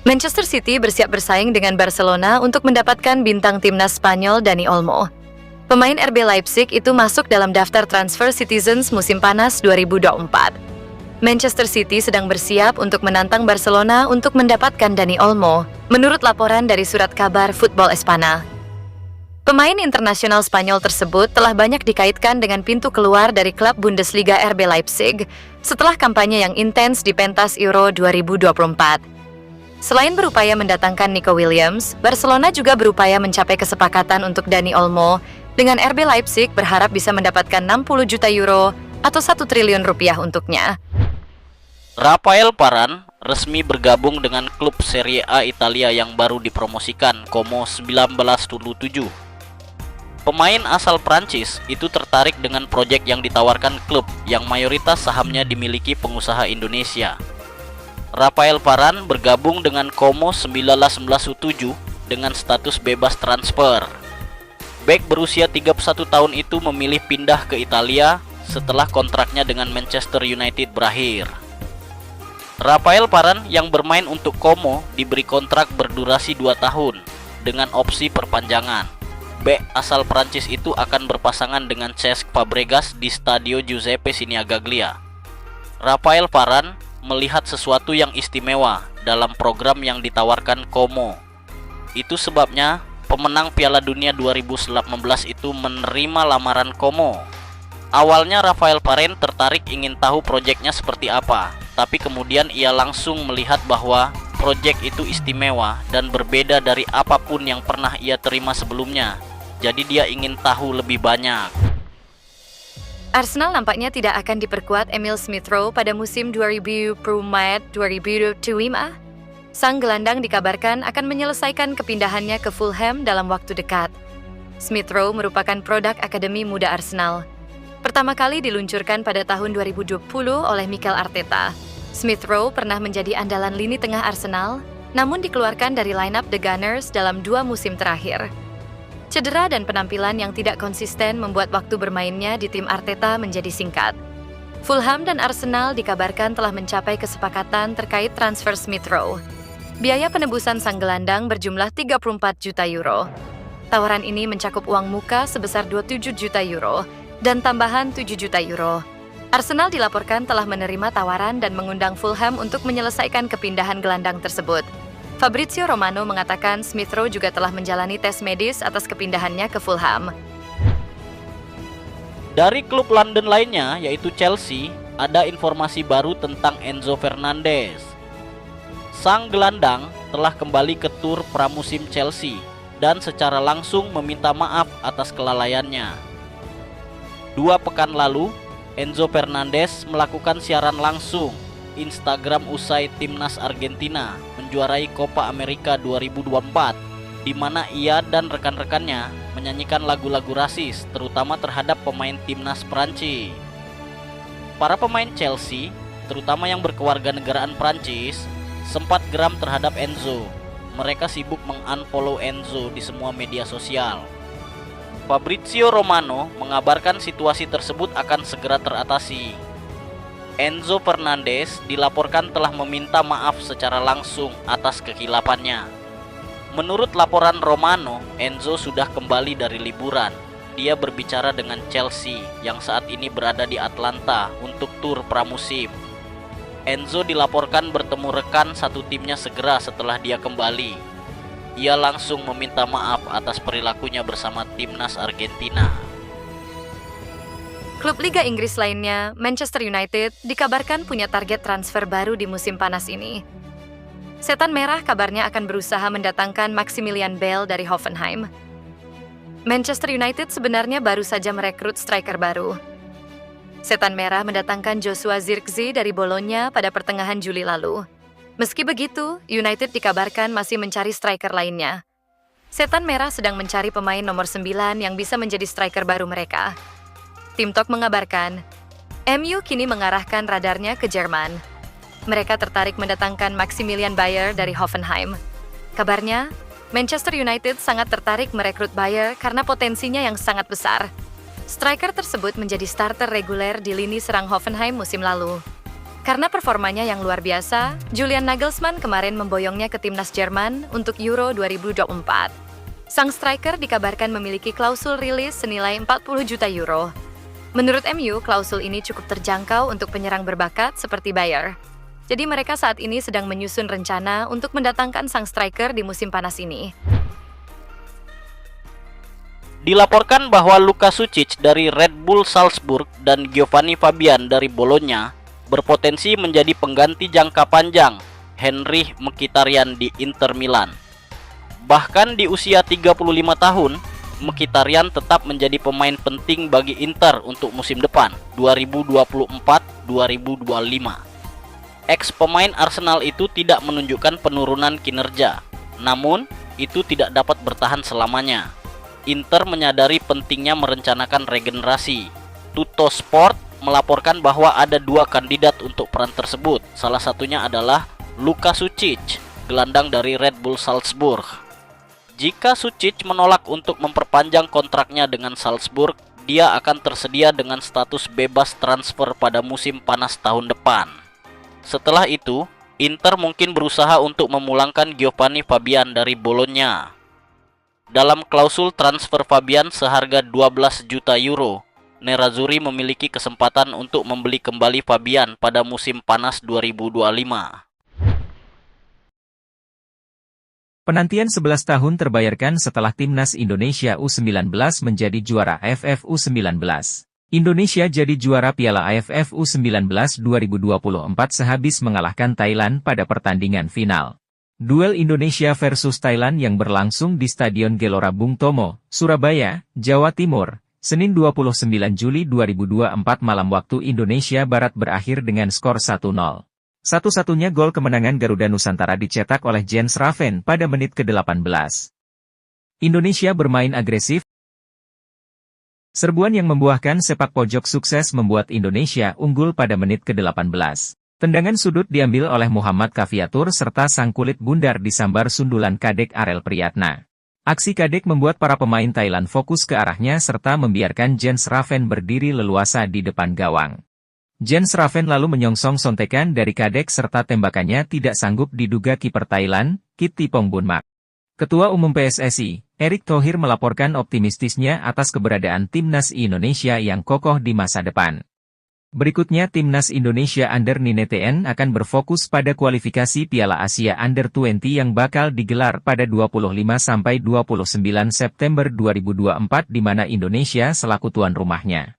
Manchester City bersiap bersaing dengan Barcelona untuk mendapatkan bintang timnas Spanyol Dani Olmo. Pemain RB Leipzig itu masuk dalam daftar transfer Citizens musim panas 2024. Manchester City sedang bersiap untuk menantang Barcelona untuk mendapatkan Dani Olmo, menurut laporan dari surat kabar Football Espana. Pemain internasional Spanyol tersebut telah banyak dikaitkan dengan pintu keluar dari klub Bundesliga RB Leipzig setelah kampanye yang intens di pentas Euro 2024. Selain berupaya mendatangkan Nico Williams, Barcelona juga berupaya mencapai kesepakatan untuk Dani Olmo dengan RB Leipzig berharap bisa mendapatkan 60 juta euro atau 1 triliun rupiah untuknya. Rafael Varane resmi bergabung dengan klub Serie A Italia yang baru dipromosikan, Como 1977. Pemain asal Prancis itu tertarik dengan proyek yang ditawarkan klub yang mayoritas sahamnya dimiliki pengusaha Indonesia. Rafael Varane bergabung dengan Como 1997 dengan status bebas transfer. Bek berusia 31 tahun itu memilih pindah ke Italia setelah kontraknya dengan Manchester United berakhir. Rafael Varane yang bermain untuk Como diberi kontrak berdurasi 2 tahun dengan opsi perpanjangan. Bek asal Prancis itu akan berpasangan dengan Cesc Fabregas di Stadio Giuseppe Sinigaglia. Rafael Varane melihat sesuatu yang istimewa dalam program yang ditawarkan Como. Itu sebabnya pemenang Piala Dunia 2018 itu menerima lamaran Como. Awalnya Rafael Varane tertarik ingin tahu proyeknya seperti apa, tapi kemudian ia langsung melihat bahwa proyek itu istimewa dan berbeda dari apapun yang pernah ia terima sebelumnya. Jadi dia ingin tahu lebih banyak. Arsenal nampaknya tidak akan diperkuat Emil Smith Rowe pada musim 2024-2025. Sang gelandang dikabarkan akan menyelesaikan kepindahannya ke Fulham dalam waktu dekat. Smith Rowe merupakan produk Akademi Muda Arsenal. Pertama kali diluncurkan pada tahun 2020 oleh Mikel Arteta. Smith Rowe pernah menjadi andalan lini tengah Arsenal, namun dikeluarkan dari lineup The Gunners dalam 2 musim terakhir. Cedera dan penampilan yang tidak konsisten membuat waktu bermainnya di tim Arteta menjadi singkat. Fulham dan Arsenal dikabarkan telah mencapai kesepakatan terkait transfer Smith Rowe. Biaya penebusan sang gelandang berjumlah 34 juta euro. Tawaran ini mencakup uang muka sebesar 27 juta euro dan tambahan 7 juta euro. Arsenal dilaporkan telah menerima tawaran dan mengundang Fulham untuk menyelesaikan kepindahan gelandang tersebut. Fabrizio Romano mengatakan Smith Rowe juga telah menjalani tes medis atas kepindahannya ke Fulham. Dari klub London lainnya, yaitu Chelsea, ada informasi baru tentang Enzo Fernandez. Sang gelandang telah kembali ke tur pramusim Chelsea dan secara langsung meminta maaf atas kelalaiannya. 2 pekan lalu, Enzo Fernandez melakukan siaran langsung Instagram usai timnas Argentina menjuarai Copa America 2024, di mana ia dan rekan-rekannya menyanyikan lagu-lagu rasis, terutama terhadap pemain timnas Prancis. Para pemain Chelsea, terutama yang berkewarganegaraan Prancis, sempat geram terhadap Enzo. Mereka sibuk meng-unfollow Enzo di semua media sosial. Fabrizio Romano mengabarkan situasi tersebut akan segera teratasi. Enzo Fernandez dilaporkan telah meminta maaf secara langsung atas kekilafannya. Menurut laporan Romano, Enzo sudah kembali dari liburan. Dia berbicara dengan Chelsea yang saat ini berada di Atlanta untuk tur pramusim. Enzo dilaporkan bertemu rekan satu timnya segera setelah dia kembali. Ia langsung meminta maaf atas perilakunya bersama timnas Argentina. Klub Liga Inggris lainnya, Manchester United, dikabarkan punya target transfer baru di musim panas ini. Setan Merah kabarnya akan berusaha mendatangkan Maximilian Bale dari Hoffenheim. Manchester United sebenarnya baru saja merekrut striker baru. Setan Merah mendatangkan Joshua Zirkzee dari Bologna pada pertengahan Juli lalu. Meski begitu, United dikabarkan masih mencari striker lainnya. Setan Merah sedang mencari pemain nomor 9 yang bisa menjadi striker baru mereka. Tim Talk mengabarkan, MU kini mengarahkan radarnya ke Jerman. Mereka tertarik mendatangkan Maximilian Bayer dari Hoffenheim. Kabarnya, Manchester United sangat tertarik merekrut Bayer karena potensinya yang sangat besar. Striker tersebut menjadi starter reguler di lini serang Hoffenheim musim lalu. Karena performanya yang luar biasa, Julian Nagelsmann kemarin memboyongnya ke timnas Jerman untuk Euro 2024. Sang striker dikabarkan memiliki klausul rilis senilai 40 juta euro. Menurut MU, klausul ini cukup terjangkau untuk penyerang berbakat seperti Bayer. Jadi mereka saat ini sedang menyusun rencana untuk mendatangkan sang striker di musim panas ini. Dilaporkan bahwa Luka Sučić dari Red Bull Salzburg dan Giovanni Fabian dari Bologna berpotensi menjadi pengganti jangka panjang Henrikh Mkhitaryan di Inter Milan. Bahkan di usia 35 tahun, Mkhitaryan tetap menjadi pemain penting bagi Inter untuk musim depan 2024-2025. Ex-pemain Arsenal itu tidak menunjukkan penurunan kinerja, namun itu tidak dapat bertahan selamanya. Inter menyadari pentingnya merencanakan regenerasi. Tuttosport melaporkan bahwa ada 2 kandidat untuk peran tersebut. Salah satunya adalah Luka Sučić, gelandang dari Red Bull Salzburg. Jika Sučić menolak untuk memperpanjang kontraknya dengan Salzburg, dia akan tersedia dengan status bebas transfer pada musim panas tahun depan. Setelah itu, Inter mungkin berusaha untuk memulangkan Giovanni Fabian dari Bologna. Dalam klausul transfer Fabian seharga 12 juta euro, Nerazzurri memiliki kesempatan untuk membeli kembali Fabian pada musim panas 2025. Penantian 11 tahun terbayarkan setelah Timnas Indonesia U19 menjadi juara AFF U19. Indonesia jadi juara Piala AFF U19 2024 sehabis mengalahkan Thailand pada pertandingan final. Duel Indonesia versus Thailand yang berlangsung di Stadion Gelora Bung Tomo, Surabaya, Jawa Timur, Senin 29 Juli 2024 malam waktu Indonesia Barat berakhir dengan skor 1-0. Satu-satunya gol kemenangan Garuda Nusantara dicetak oleh Jens Raven pada menit ke-18. Indonesia bermain agresif. Serbuan yang membuahkan sepak pojok sukses membuat Indonesia unggul pada menit ke-18. Tendangan sudut diambil oleh Muhammad Kaviatur serta sang kulit bundar disambar sundulan Kadek Arel Priyatna. Aksi Kadek membuat para pemain Thailand fokus ke arahnya serta membiarkan Jens Raven berdiri leluasa di depan gawang. Jens Raven lalu menyongsong sontekan dari Kadek serta tembakannya tidak sanggup diduga kiper Thailand, Kit Tipong Bunmak. Ketua Umum PSSI, Erick Thohir melaporkan optimistisnya atas keberadaan Timnas Indonesia yang kokoh di masa depan. Berikutnya Timnas Indonesia Under-19 akan berfokus pada kualifikasi Piala Asia Under-20 yang bakal digelar pada 25-29 September 2024 di mana Indonesia selaku tuan rumahnya.